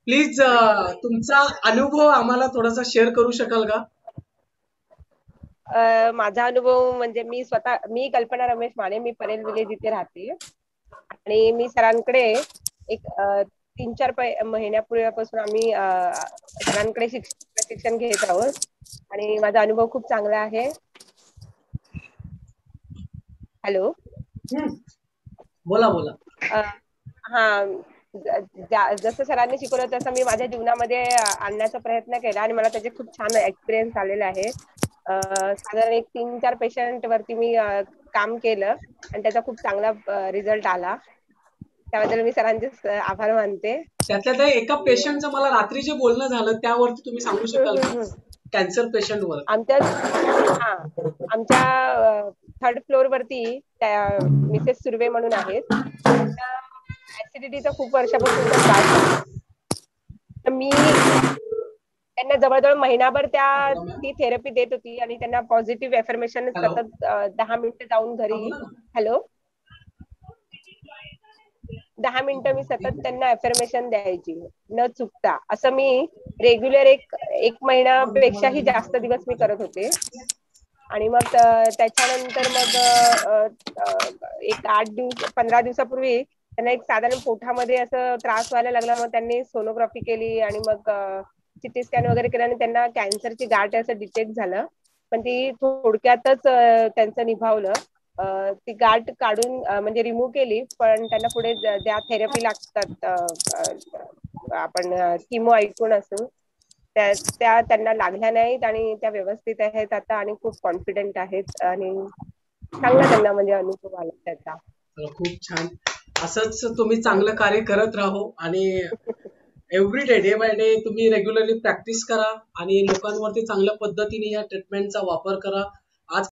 Please तुमचा अनुभव आम्हाला थोडासा शेअर करू शकाल का? माझा अनुभव म्हणजे मी कल्पना रमेश माने, मी परेल विलेज इथे राहते. आणि मी सरांकडे एक 3-4 महिन्यापूर्वीपासून आम्ही सरांकडे प्रशिक्षण घेत आहोत. आणि माझा अनुभव खूप चांगला आहे. हॅलो. हम्म, बोला बोला. अ, हा. जसं सरांनी शिकवलं तसं मी माझ्या जीवनामध्ये आणण्याचा प्रयत्न केला आणि मला त्याचे खूप छान एक्सपिरियन्स आलेला आहे. साधारण एक 3-4 पेशंट वरती मी काम केलं आणि त्याचा खूप चांगला रिझल्ट आला. त्याबद्दल मी सरांचे आभार मानते. त्यातल्या त्या एका पेशंटचं मला रात्री जे बोलणं झालं त्यावरती तुम्ही सांगू शकाल का? हम्म. कॅन्सर पेशंट वर. आमच्या हा आमच्या थर्ड फ्लोअर वरती त्या मिसेस सुर्वे म्हणून आहेत. त्यांना ऍसिडिटीचा खूप वर्षापासूनचा त्रास होता. तर मी त्यांना जवळजवळ महिनाभर ती थेरपी देत होती आणि त्यांना पॉझिटिव्ह एफर्मेशन हॅलो, सतत 10 मिनिटं जाऊन हा घरी. बोला ना. हॅलो. 10 मिनिटं मी सतत त्यांना अफर्मेशन द्यायची न चुकता. असं मी रेग्युलर एक एक महिन्यापेक्षाही जास्त दिवस मी करत होते. आणि मग त्याच्यानंतर मग एक 15 दिवसापूर्वी त्यांना एक साधारण पोटामध्ये असं त्रास व्हायला लागला. मग त्यांनी सोनोग्राफी केली आणि मग सिटी स्कॅन वगैरे केलं आणि त्यांना कॅन्सरची गाठ असं डिटेक्ट झालं. पण ती थोडक्यातच त्यांचं निभावलं. ती गाठ काढून म्हणजे रिमूव्ह केली. पण त्यांना पुढे ज्या थेरपी लागतात, आपण किमो ऐकून असू, त्या त्यांना लागल्या नाहीत आणि त्या व्यवस्थित आहेत आता आणि खूप कॉन्फिडेंट आहेत आणि चांगला त्यांना म्हणजे अनुभव आला त्याचा. खूप छान. असंच तुम्ही चांगलं कार्य करत राहो आणि एव्हरी डे बाय डे तुम्ही रेग्युलरली प्रॅक्टिस करा आणि लोकांवरती चांगल्या पद्धतीने या ट्रीटमेंटचा वापर करा. आज